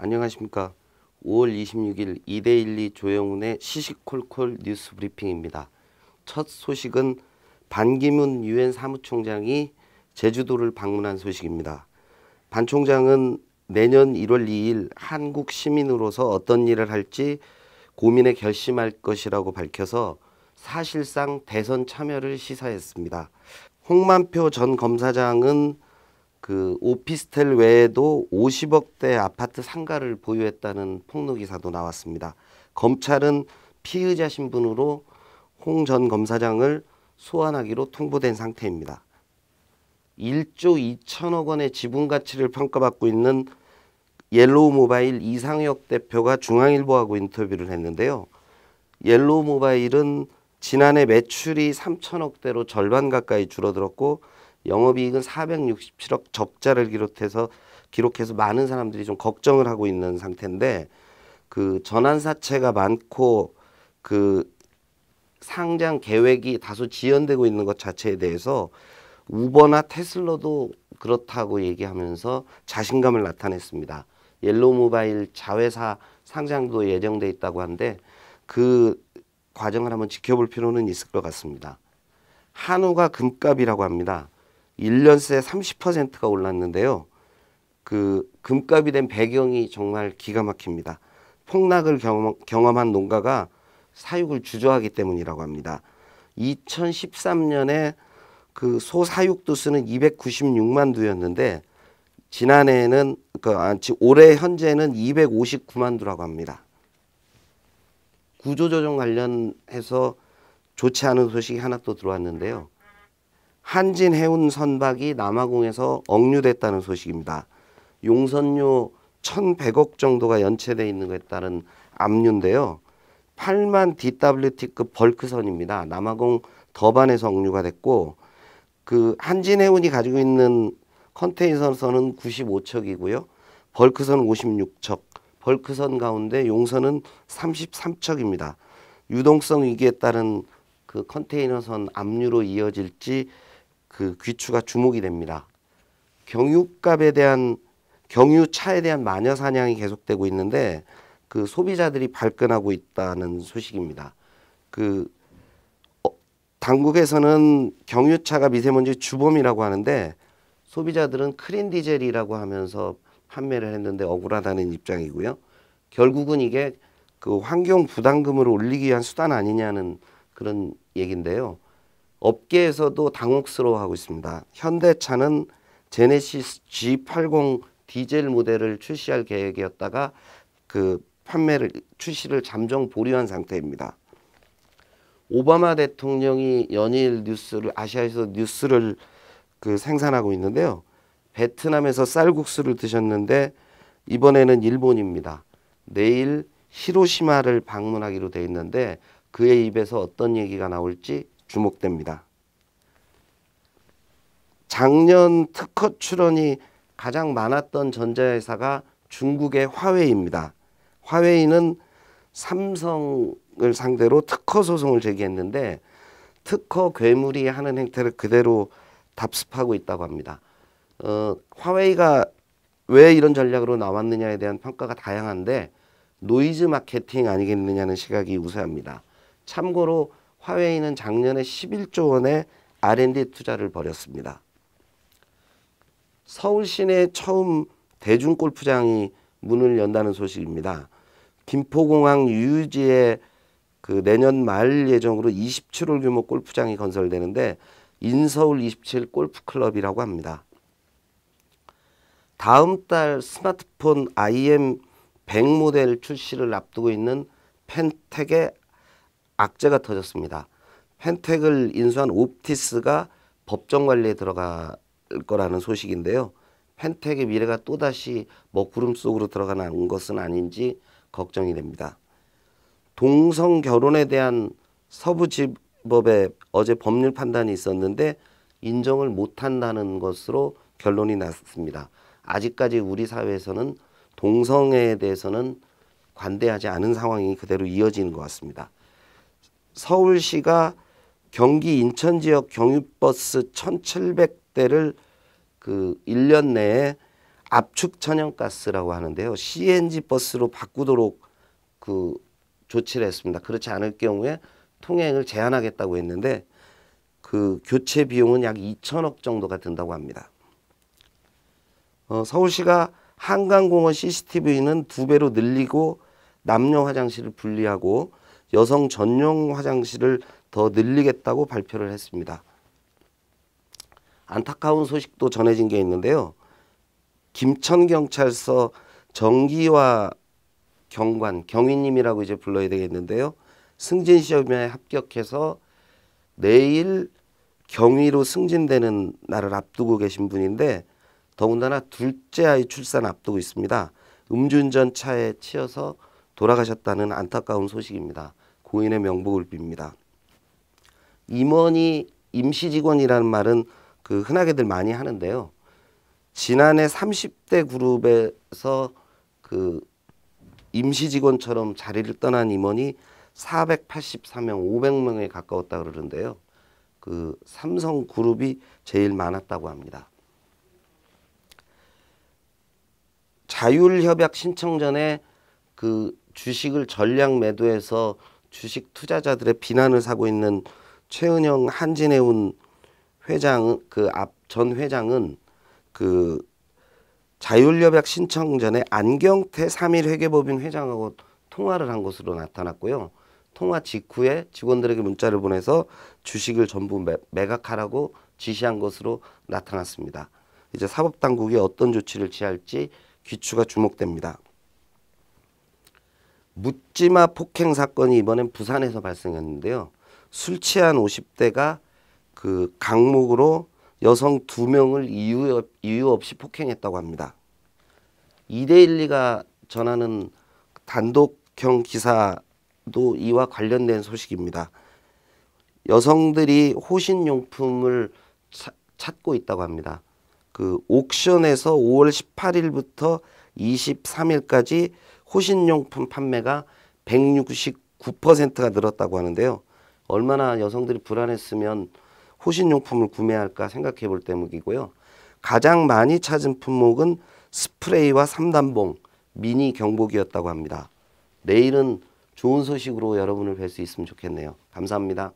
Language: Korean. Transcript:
안녕하십니까. 5월 26일 2대12 조영훈의 시시콜콜 뉴스 브리핑입니다. 첫 소식은 반기문 유엔 사무총장이 제주도를 방문한 소식입니다. 반 총장은 내년 1월 2일 한국 시민으로서 어떤 일을 할지 고민해 결심할 것이라고 밝혀서 사실상 대선 참여를 시사했습니다. 홍만표 전 검사장은 오피스텔 외에도 50억대 아파트 상가를 보유했다는 폭로 기사도 나왔습니다. 검찰은 피의자 신분으로 홍 전 검사장을 소환하기로 통보된 상태입니다. 1조 2천억 원의 지분 가치를 평가받고 있는 옐로우 모바일 이상혁 대표가 중앙일보하고 인터뷰를 했는데요. 옐로우 모바일은 지난해 매출이 3천억대로 절반 가까이 줄어들었고 영업이익은 467억 적자를 기록해서 많은 사람들이 좀 걱정을 하고 있는 상태인데 전환사채가 많고 상장 계획이 다소 지연되고 있는 것 자체에 대해서 우버나 테슬라도 그렇다고 얘기하면서 자신감을 나타냈습니다. 옐로우 모바일 자회사 상장도 예정돼 있다고 하는데 그 과정을 한번 지켜볼 필요는 있을 것 같습니다. 한우가 금값이라고 합니다. 1년 새 30%가 올랐는데요. 금값이 된 배경이 정말 기가 막힙니다. 폭락을 경험한 농가가 사육을 주저하기 때문이라고 합니다. 2013년에 소 사육 두수는 296만 두였는데 지난해에는 올해 현재는 259만 두라고 합니다. 구조조정 관련해서 좋지 않은 소식이 하나 또 들어왔는데요. 한진 해운 선박이 남아공에서 억류됐다는 소식입니다. 용선료 1,100억 정도가 연체되어 있는 것에 따른 압류인데요. 8만 DWT급 벌크선입니다. 남아공 더반에서 억류가 됐고 한진해운이 가지고 있는 컨테이너선은 95척이고요. 벌크선은 56척, 벌크선 가운데 용선은 33척입니다. 유동성 위기에 따른 컨테이너선 압류로 이어질지 귀추가 주목이 됩니다. 경유차에 대한 마녀 사냥이 계속되고 있는데 소비자들이 발끈하고 있다는 소식입니다. 당국에서는 경유차가 미세먼지 주범이라고 하는데 소비자들은 클린 디젤이라고 하면서 판매를 했는데 억울하다는 입장이고요. 결국은 이게 환경 부담금을 올리기 위한 수단 아니냐는 그런 얘기인데요. 업계에서도 당혹스러워하고 있습니다. 현대차는 제네시스 G80 디젤 모델을 출시할 계획이었다가 출시를 잠정 보류한 상태입니다. 오바마 대통령이 연일 아시아에서 뉴스를 생산하고 있는데요. 베트남에서 쌀국수를 드셨는데 이번에는 일본입니다. 내일 히로시마를 방문하기로 돼 있는데 그의 입에서 어떤 얘기가 나올지 주목됩니다. 작년 특허 출원이 가장 많았던 전자회사가 중국의 화웨이입니다. 화웨이는 삼성을 상대로 특허 소송을 제기했는데 특허 괴물이 하는 행태를 그대로 답습하고 있다고 합니다. 화웨이가 왜 이런 전략으로 나왔느냐에 대한 평가가 다양한데 노이즈 마케팅 아니겠느냐는 시각이 우세합니다. 참고로 화웨이는 작년에 11조 원의 R&D 투자를 벌였습니다. 서울 시내에 처음 대중골프장이 문을 연다는 소식입니다. 김포공항 유유지에 내년 말 예정으로 27홀 규모 골프장이 건설되는데 인서울 27 골프클럽이라고 합니다. 다음 달 스마트폰 IM100 모델 출시를 앞두고 있는 펜텍의 악재가 터졌습니다. 펜텍을 인수한 옵티스가 법정 관리에 들어갈 거라는 소식인데요. 펜텍의 미래가 또다시 먹구름 속으로 들어가는 것은 아닌지 걱정이 됩니다. 동성 결혼에 대한 서부지법에 어제 법률 판단이 있었는데 인정을 못한다는 것으로 결론이 났습니다. 아직까지 우리 사회에서는 동성애에 대해서는 관대하지 않은 상황이 그대로 이어지는 것 같습니다. 서울시가 경기 인천 지역 경유버스 1,700대를 1년 내에 압축 천연가스라고 하는데요. CNG 버스로 바꾸도록 그 조치를 했습니다. 그렇지 않을 경우에 통행을 제한하겠다고 했는데 그 교체 비용은 약 2천억 정도가 든다고 합니다. 서울시가 한강공원 CCTV는 2배로 늘리고 남녀 화장실을 분리하고 여성 전용 화장실을 더 늘리겠다고 발표를 했습니다. 안타까운 소식도 전해진 게 있는데요. 김천경찰서 정기화 경관, 경위님이라고 이제 불러야 되겠는데요. 승진시험에 합격해서 내일 경위로 승진되는 날을 앞두고 계신 분인데 더군다나 둘째 아이 출산 앞두고 있습니다. 음주운전 차에 치여서 돌아가셨다는 안타까운 소식입니다. 고인의 명복을 빕니다. 임원이 임시직원이라는 말은 그 흔하게들 많이 하는데요. 지난해 30대 그룹에서 그 임시직원처럼 자리를 떠난 임원이 484명, 500명에 가까웠다 그러는데요. 그 삼성그룹이 제일 많았다고 합니다. 자율협약 신청 전에 그 주식을 전량 매도해서 주식 투자자들의 비난을 사고 있는 최은영 한진해운 회장, 전 회장은 그 자율협약 신청 전에 안경태 3일 회계법인 회장하고 통화를 한 것으로 나타났고요. 통화 직후에 직원들에게 문자를 보내서 주식을 전부 매각하라고 지시한 것으로 나타났습니다. 이제 사법당국이 어떤 조치를 취할지 귀추가 주목됩니다. 묻지마 폭행 사건이 이번엔 부산에서 발생했는데요. 술 취한 50대가 그 강목으로 여성 2명을 이유 없이 폭행했다고 합니다. 2대12가 전하는 단독형 기사도 이와 관련된 소식입니다. 여성들이 호신용품을 찾고 있다고 합니다. 그 옥션에서 5월 18일부터 23일까지 호신용품 판매가 169%가 늘었다고 하는데요. 얼마나 여성들이 불안했으면 호신용품을 구매할까 생각해 볼 대목이고요. 가장 많이 찾은 품목은 스프레이와 3단봉, 미니 경보기였다고 합니다. 내일은 좋은 소식으로 여러분을 뵐 수 있으면 좋겠네요. 감사합니다.